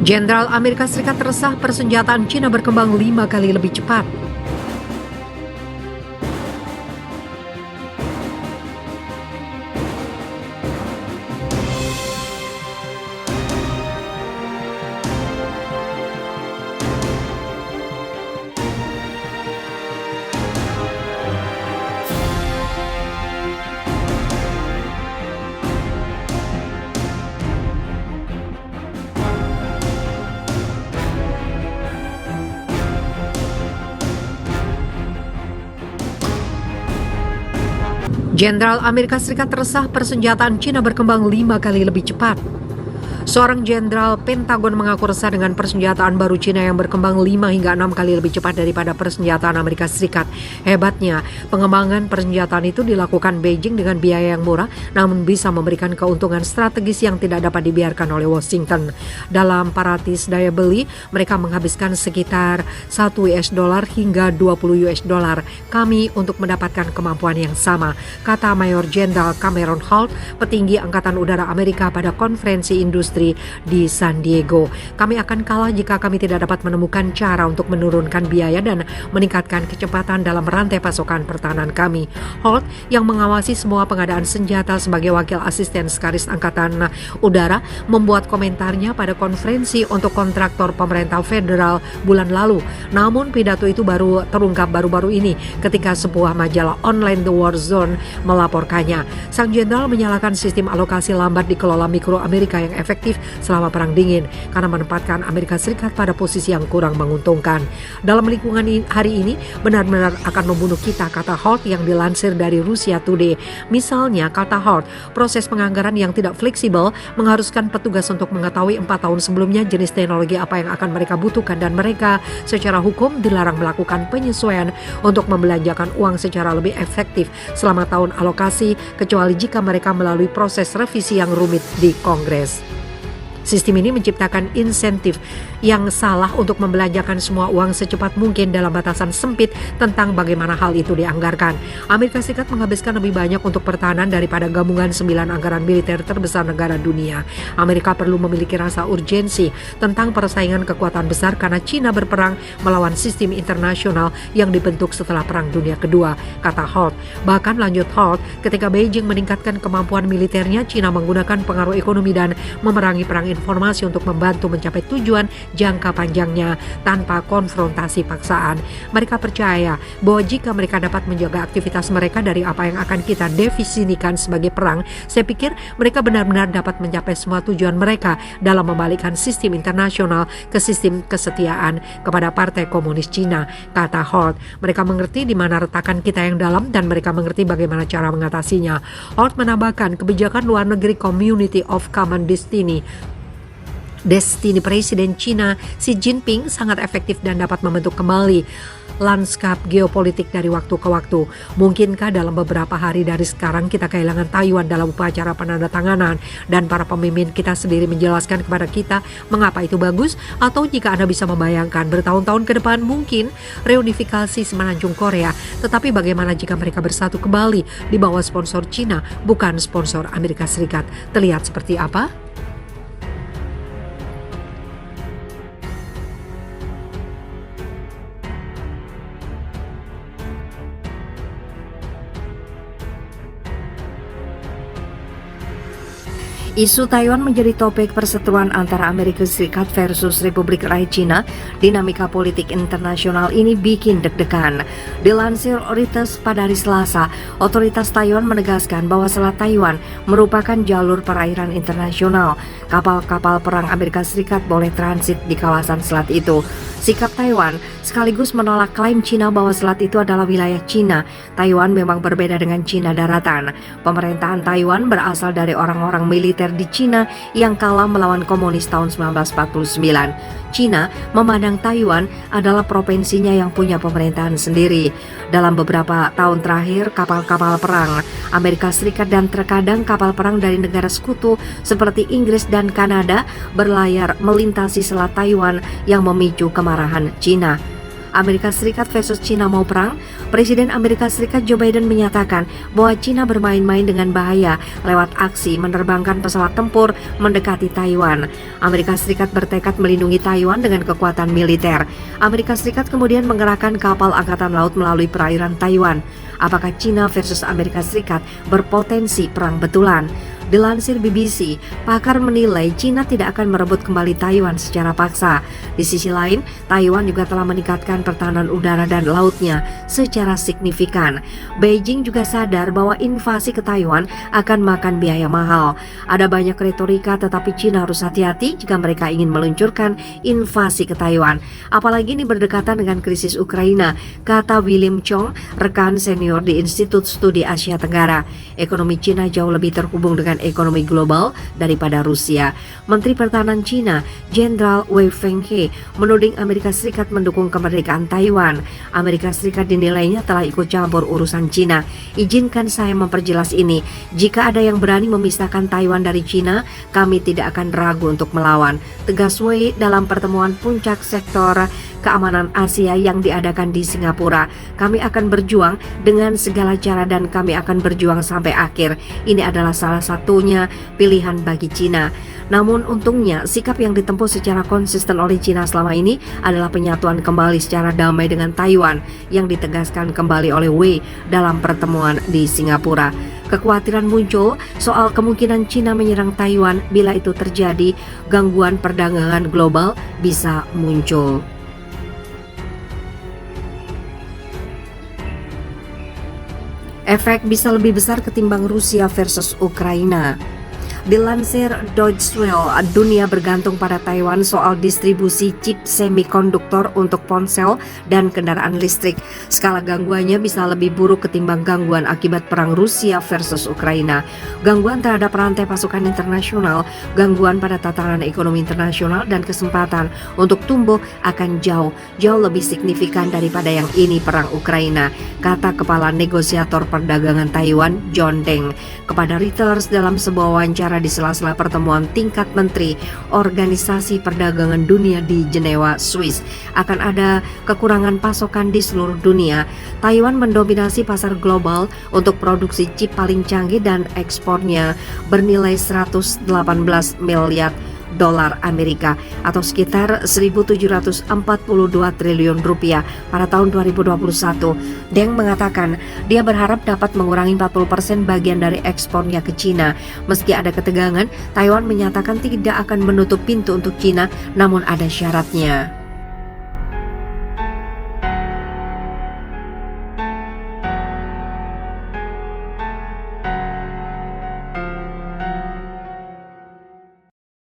Jenderal Amerika Serikat resah persenjataan Cina berkembang 5 kali lebih cepat. Jenderal Amerika Serikat resah persenjataan Cina berkembang 5 kali lebih cepat. Seorang jenderal Pentagon mengaku resah dengan persenjataan baru Cina yang berkembang 5 hingga 6 kali lebih cepat daripada persenjataan Amerika Serikat. Hebatnya, pengembangan persenjataan itu dilakukan Beijing dengan biaya yang murah, namun bisa memberikan keuntungan strategis yang tidak dapat dibiarkan oleh Washington. Dalam paratis daya beli, mereka menghabiskan sekitar 1 US dollar hingga 20 US dollar kami untuk mendapatkan kemampuan yang sama, kata Mayor Jenderal Cameron Holt, petinggi Angkatan Udara Amerika pada konferensi industri di San Diego. Kami akan kalah jika kami tidak dapat menemukan cara untuk menurunkan biaya dan meningkatkan kecepatan dalam rantai pasokan pertahanan kami. Holt yang mengawasi semua pengadaan senjata sebagai wakil asisten sekretaris Angkatan Udara membuat komentarnya pada konferensi untuk kontraktor pemerintah federal bulan lalu. Namun pidato itu baru terungkap baru-baru ini ketika sebuah majalah online The War Zone melaporkannya. Sang jenderal menyalahkan sistem alokasi lambat dikelola mikro Amerika yang efektif selama Perang Dingin karena menempatkan Amerika Serikat pada posisi yang kurang menguntungkan. Dalam lingkungan hari ini benar-benar akan membunuh kita, kata Holt yang dilansir dari Russia Today. Misalnya, kata Holt, proses penganggaran yang tidak fleksibel mengharuskan petugas untuk mengetahui 4 tahun sebelumnya jenis teknologi apa yang akan mereka butuhkan dan mereka secara hukum dilarang melakukan penyesuaian untuk membelanjakan uang secara lebih efektif selama tahun alokasi kecuali jika mereka melalui proses revisi yang rumit di Kongres. Sistem ini menciptakan insentif yang salah untuk membelanjakan semua uang secepat mungkin dalam batasan sempit tentang bagaimana hal itu dianggarkan. Amerika Serikat menghabiskan lebih banyak untuk pertahanan daripada gabungan 9 anggaran militer terbesar negara dunia. Amerika perlu memiliki rasa urgensi tentang persaingan kekuatan besar karena Cina berperang melawan sistem internasional yang dibentuk setelah Perang Dunia Kedua, kata Holt. Bahkan lanjut Holt, ketika Beijing meningkatkan kemampuan militernya, Cina menggunakan pengaruh ekonomi dan memerangi perang informasi untuk membantu mencapai tujuan jangka panjangnya tanpa konfrontasi paksaan. Mereka percaya bahwa jika mereka dapat menjaga aktivitas mereka dari apa yang akan kita definisikan sebagai perang, saya pikir mereka benar-benar dapat mencapai semua tujuan mereka dalam membalikkan sistem internasional ke sistem kesetiaan kepada Partai Komunis Cina, kata Holt. Mereka mengerti di mana retakan kita yang dalam dan mereka mengerti bagaimana cara mengatasinya. Holt menambahkan kebijakan luar negeri Community of Common Destiny Presiden Cina Xi Jinping sangat efektif dan dapat membentuk kembali lanskap geopolitik dari waktu ke waktu. Mungkinkah dalam beberapa hari dari sekarang kita kehilangan Taiwan dalam upacara penandatanganan dan para pemimpin kita sendiri menjelaskan kepada kita mengapa itu bagus? Atau jika Anda bisa membayangkan bertahun-tahun ke depan mungkin reunifikasi semenanjung Korea, tetapi bagaimana jika mereka bersatu kembali di bawah sponsor Cina bukan sponsor Amerika Serikat? Terlihat seperti apa? Isu Taiwan menjadi topik perseteruan antara Amerika Serikat versus Republik Rakyat Cina. Dinamika politik internasional ini bikin deg-degan. Dilansir Reuters pada hari Selasa, otoritas Taiwan menegaskan bahwa Selat Taiwan merupakan jalur perairan internasional. Kapal-kapal perang Amerika Serikat boleh transit di kawasan selat itu. Sikap Taiwan sekaligus menolak klaim Cina bahwa selat itu adalah wilayah Cina. Taiwan memang berbeda dengan Cina daratan. Pemerintahan Taiwan berasal dari orang-orang militer di Cina yang kalah melawan komunis tahun 1949. Cina memandang Taiwan adalah provinsinya yang punya pemerintahan sendiri. Dalam beberapa tahun terakhir, kapal-kapal perang Amerika Serikat dan terkadang kapal perang dari negara sekutu seperti Inggris dan Kanada berlayar melintasi selat Taiwan yang memicu kemarahan Cina. Amerika Serikat versus Cina mau perang, Presiden Amerika Serikat Joe Biden menyatakan bahwa China bermain-main dengan bahaya lewat aksi menerbangkan pesawat tempur mendekati Taiwan. Amerika Serikat bertekad melindungi Taiwan dengan kekuatan militer. Amerika Serikat kemudian mengerahkan kapal angkatan laut melalui perairan Taiwan. Apakah China versus Amerika Serikat berpotensi perang betulan? Dilansir BBC, pakar menilai China tidak akan merebut kembali Taiwan secara paksa. Di sisi lain, Taiwan juga telah meningkatkan pertahanan udara dan lautnya secara signifikan. Beijing juga sadar bahwa invasi ke Taiwan akan makan biaya mahal. Ada banyak retorika, tetapi China harus hati-hati jika mereka ingin meluncurkan invasi ke Taiwan. Apalagi ini berdekatan dengan krisis Ukraina, kata William Chong, rekan senior di Institut Studi Asia Tenggara. Ekonomi China jauh lebih terhubung dengan ekonomi global daripada Rusia. Menteri Pertahanan China, Jenderal Wei Fenghe, menuding Amerika Serikat mendukung kemerdekaan Taiwan. Amerika Serikat dinilainya telah ikut campur urusan China. Izinkan saya memperjelas ini. Jika ada yang berani memisahkan Taiwan dari China, kami tidak akan ragu untuk melawan. Tegas Wei dalam pertemuan puncak sektor keamanan Asia yang diadakan di Singapura. Kami akan berjuang dengan segala cara dan kami akan berjuang sampai akhir. Ini adalah salah satunya pilihan bagi China. Namun untungnya sikap yang ditempuh secara konsisten oleh China selama ini adalah penyatuan kembali secara damai dengan Taiwan yang ditegaskan kembali oleh Wei dalam pertemuan di Singapura. Kekhawatiran muncul soal kemungkinan China menyerang Taiwan. Bila itu terjadi, gangguan perdagangan global bisa muncul. Efek bisa lebih besar ketimbang Rusia versus Ukraina. Dilansir Deutsche Welle, dunia bergantung pada Taiwan soal distribusi chip semikonduktor untuk ponsel dan kendaraan listrik. Skala gangguannya bisa lebih buruk ketimbang gangguan akibat perang Rusia versus Ukraina. Gangguan terhadap rantai pasokan internasional, gangguan pada tataran ekonomi internasional, dan kesempatan untuk tumbuh akan jauh lebih signifikan daripada yang ini perang Ukraina, kata Kepala Negosiator Perdagangan Taiwan, John Deng, kepada Reuters dalam sebuah wawancara di sela-sela pertemuan tingkat menteri Organisasi Perdagangan Dunia di Jenewa, Swiss. Akan ada kekurangan pasokan di seluruh dunia. Taiwan mendominasi pasar global untuk produksi chip paling canggih dan ekspornya bernilai 118 miliar dolar Amerika atau sekitar 1.742 triliun rupiah pada tahun 2021. Deng mengatakan dia berharap dapat mengurangi 40% bagian dari ekspornya ke China. Meski ada ketegangan, Taiwan menyatakan tidak akan menutup pintu untuk China, namun ada syaratnya.